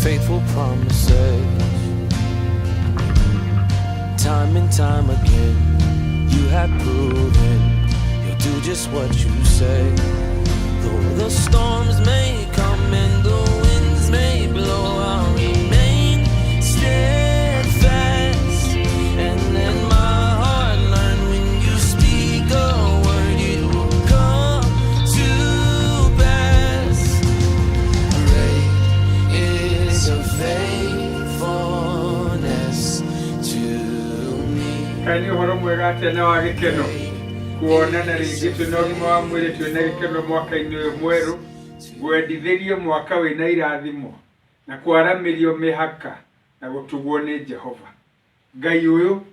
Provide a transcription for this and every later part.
faithful promises. Time and time again, you have proven you'll do just what you say. Though the storms may come and the winds may blow, I'll remain steadfast. And let my heart learn when you speak a word, it will come to pass. Great is your faithfulness to me. Kani horo mwega tena wa gikeno kuonana ringi tunogima wa mwiri twina gikeno mwaka-ini uyu mweru gwendithirio mwaka wina irathimo na kwaramirio mihaka na gutugwo ni Jehova. Ngai uyu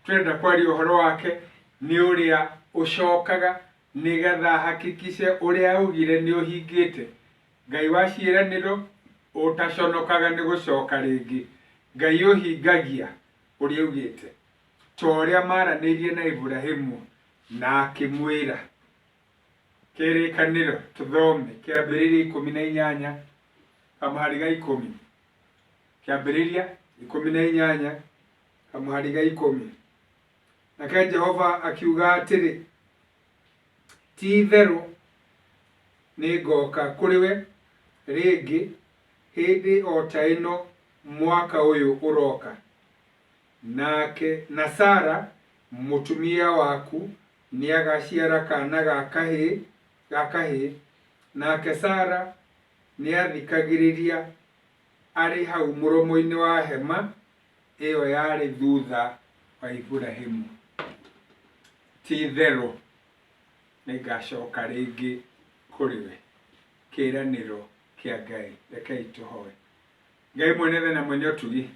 twenda kwaria uhoro wake ni uria ucokaga nigetha hakikishe uria ugire ni uhingite. Ngai wa ciiraniro utaconokaga ni gucoka ringi. Ngai uhingagia uria ugite. Toria maranirie na Ibrahimu na akimwira kirikaniro tuthome kiambiriria 18 kamuhariga 10 kiambiriria 18 kamuhariga 10 nake Jehova akiuga atiri ti theru ni ngoka kuriwe ringi hindi o ta ino mwaka uyu uroka nake na Sara mutumia waku ni agaciara kana gakahi nake Sara ni athikagiriria ari hau muromo-ini wa hema iyo yari thutha wa Ibrahimu. Ti theru ni ngacoka ringi kuriwe kiraniro kia Ngai. Rekei tuhoe. Ngai mwene na mwene utugi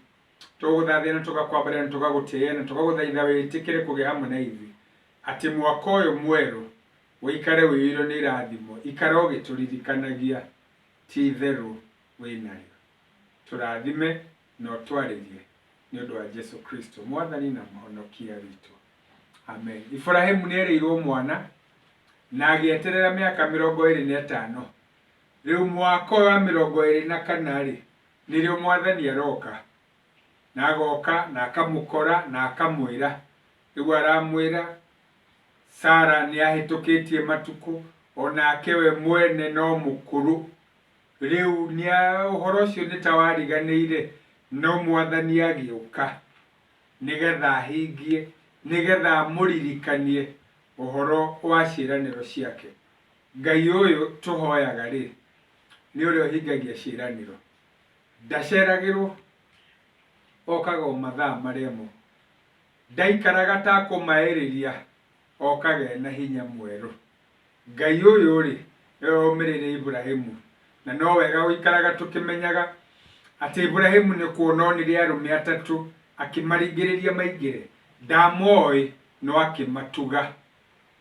tuguthathia na tugakwambaria na tugagutia na tugaguthaitha witikire kugia hamwe na ithi ati mwaka uyu mweru wikare wiyiro ni irathimo ikare ugituririkanagia ti theru winayo. Turathime na twaririe ni undu wa Jesu Kristo mwathani na muhonokia witu. Amen. Ibrahimu ni ereirwo mwana na agieterera miaka 25. Riu mwaka wa 24 ri nirio mwathani aroka na agoka na akamukora na akamwira. Riu aramwira Sara ni ahitukitie matuku onake we mwene no mukuru. Riu ni uhoro ucio ni tawariganiire no mwathani agiuka nigetha hingie nigetha muririkanie uhoro wa ciiraniro ciake. Ngai uyu tuhoyaga ri ni uria hingagia ciiraniro ndaceragirwo okaga mathaa maremo ndaikaraga ta kumairiria okage na hinya mweru. Ngai uyu ri yomirire Ibrahimu na no wega guikaraga tukimenyaga ati Ibrahimu ni kuononire arume 3 akimaringiriria maingire ndamoi no akimatuga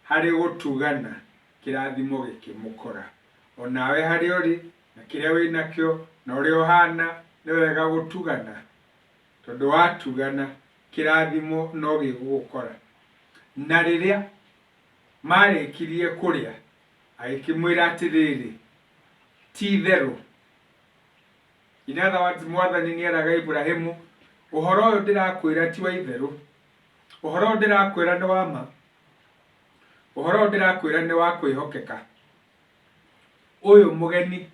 hari gutugana kirathimo gikimukora. Onawe hari uri na kiria winakio na uri ohana ni wega gutugana tondu watugana kirathimo no gigukora. Na riria marikirie kuria agikimwira atiriri ti theru. In other words, mwathani ni eraga Ibrahimu uhoro uyu ndirakwira ti wa itheru, uhoro uyu ndirakwira ni wa ma, uhoro uyu ndirakwira ni wa kwihokeka. Uyu mugeni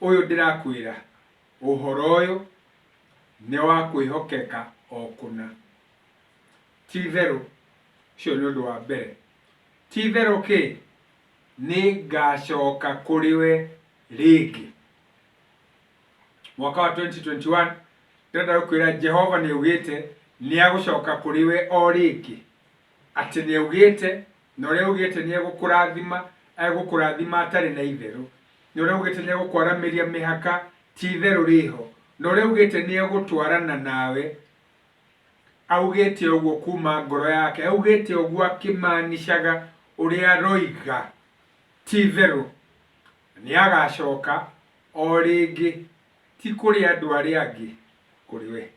uyu ndirakwira uhoro uyu ni wa kwihokeka okuna. Ti theru cio ni undu wa mbere. Ti theru ki ni ngacoka kuriwe ringi. Mwaka wa 2021 ndenda gukwira Jehova ni ugite ni agucoka kuriwe o ringi. Ati ni ugite no ri ugite ni egukurathima atari na itheru. Ni ri ugite ni egukwaramiria mihaka ti theru riho. No ri ugite ni egutwarana nawe. Augite uguo kuma ngoro yake. Augite uguo akimanishaga uria roiga ti theru. Ni agacoka o ringi ti kuri andu aria angi kuriwe.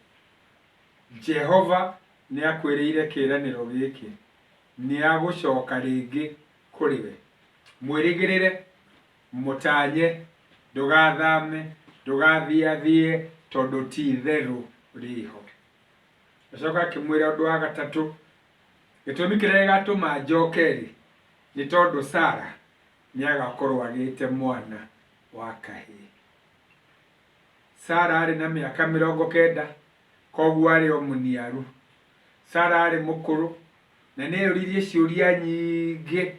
Jehova ni akwiriire kiraniro giki ni agucoka ringi kuriwe. Mwirigirire mutanye ndugathame ndũgathiathie tondũ ti itherũ rĩho. Acoka akĩmwĩra ũndũ wa gatatũ, gĩtũmi kĩrĩa gĩgatũma njoke-rĩ, nĩ tondũ Sara nĩagakorwo agĩte mwana wa kahĩĩ. Sara arĩ na mĩaka 90, koguo arĩ o mũniaru. Sara arĩ mũkũrũ na nĩeyũririe ciũria nyingĩ,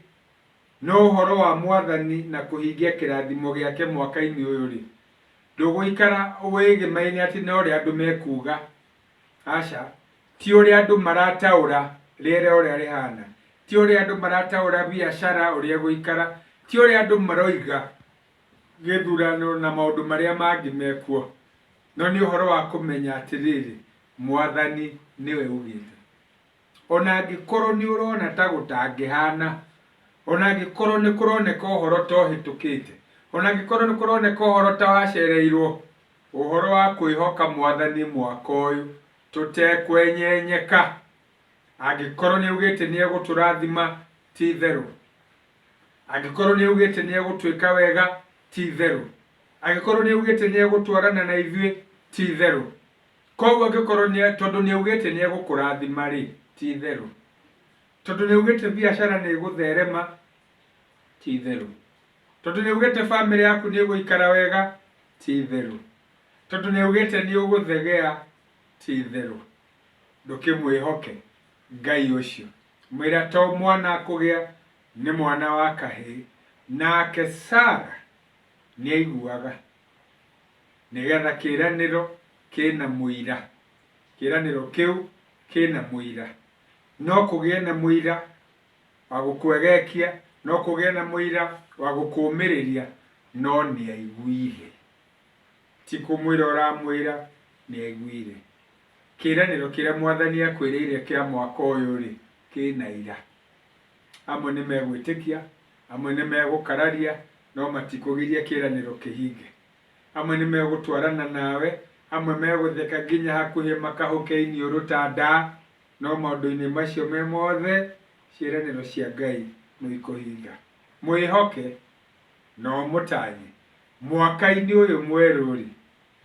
no ũhoro wa Mwathani na kũhingia kĩrathimo gĩake mwaka-inĩ ũyũ-rĩ, ndũgũikara wĩgĩmaine atĩ no ũrĩa andũ mekuga. Aca, ti ũrĩa andũ marataũra rĩera ũrĩa rĩhana, ti ũrĩa andũ marataũra biacara ũrĩa gũikara, ti ũrĩa andũ maroiga gĩthurano na maũndũ marĩa mangĩ mekuo, no nĩ ũhoro wa kũmenya atĩrĩrĩ, Mwathani nĩwe ugĩte. Ona angĩkorwo nĩ ũrona ta gũtangĩhana, ona angĩkorwo nĩ kũroneka ũhoro ta ũhĩtũkĩte, ona angĩkorwo nĩ kũroneka ũhoro ta wacereirwo, ũhoro wa kwĩhoka Mwathani mwaka ũyũ tũtekwenyenyeka. Angĩkorwo nĩ augĩte nĩ egũtũrathima, ti itherũ. Angĩkorwo nĩ augĩte nĩ egũtwĩka wega, ti itherũ. Angĩkorwo nĩ augĩte nĩ egũtwarana na ithuĩ, ti itherũ. Koguo angĩkorwo tondũ nĩ augĩte nĩ egũkũrathima-rĩ, ti itherũ. Tondũ nĩ augĩte biacara nĩ ĩgũtherema, ti itherũ. Tondũ nĩ augĩte bamĩrĩ yaku nĩ ĩgũikara wega, ti itherũ. Tondũ nĩ augĩte nĩ ũgũthegea, ti itherũ. Ndũkĩmwĩhoke Ngai ũcio. Mwĩra to mwana akũgĩa, nĩ mwana wa kahĩĩ. Nake Sara nĩ aiguaga, nĩgetha kĩĩranĩro kĩna mũira. Kĩĩranĩro kĩu kĩna mũira. No kũgĩe na mũira wa gũkwegekia, no kũgĩe na mũira wa gũkũũmĩrĩria, no nĩ aiguire. Ti kũmwĩra ũramwĩra, nĩ aiguire. Kĩĩranĩro kĩrĩa Mwathani akwĩrĩire kĩa mwaka ũyũ-rĩ, kĩna ira. Amwe nĩ megwĩtĩkia, amwe nĩ megũkararia, no matikũgiria kĩĩranĩro kĩhinge. Amwe nĩ megũtwarana nawe, amwe megũtheka nginya hakuhĩ makahũke iniũrũ ta ndaa, no maũndũ-inĩ macio me mothe ciĩranĩro cia Ngai nĩ ikũhinga. Mwĩhoke na ũmũtanye mwaka-inĩ ũyũ mwerũ-rĩ,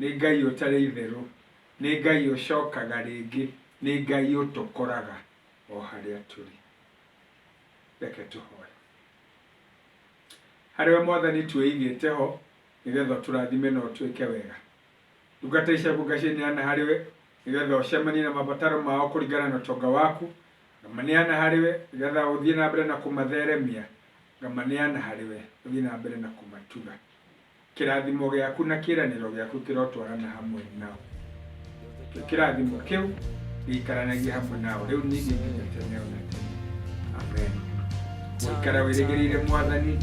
nĩ Ngai ũtarĩ itherũ, nĩ Ngai ũcokaga rĩngĩ, nĩ Ngai ũtũkoraga o harĩa tũrĩ. Reke tũhoe. Harĩwe Mwathani twĩigĩte ho, nĩgetha ũtũrathime na ũtwĩke wega. Ndungata ici ciaku ngacineana harĩwe, nĩgetha ũcemanie na mabataro mao kũringana na ũtonga waku. Ngamaneana harĩwe, nĩgetha ũthiĩ na mbere na kũmatheremia. Ngamaneana harĩwe, ũthiĩ na mbere na kũmatuga. Kĩrathimo gĩaku na kĩĩranĩro gĩaku kĩrotwarana hamwe nao. Kĩrathimo kĩu gĩikaranagie hamwe nao rĩu ningĩ nginya tene na tene. Amen. Gũikara wĩrĩgĩrĩire Mwathani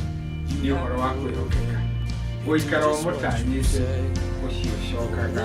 nĩ ũhoro wa kwĩhokeka. Gũikara ũmũtanyĩte ũcio ũcokaga.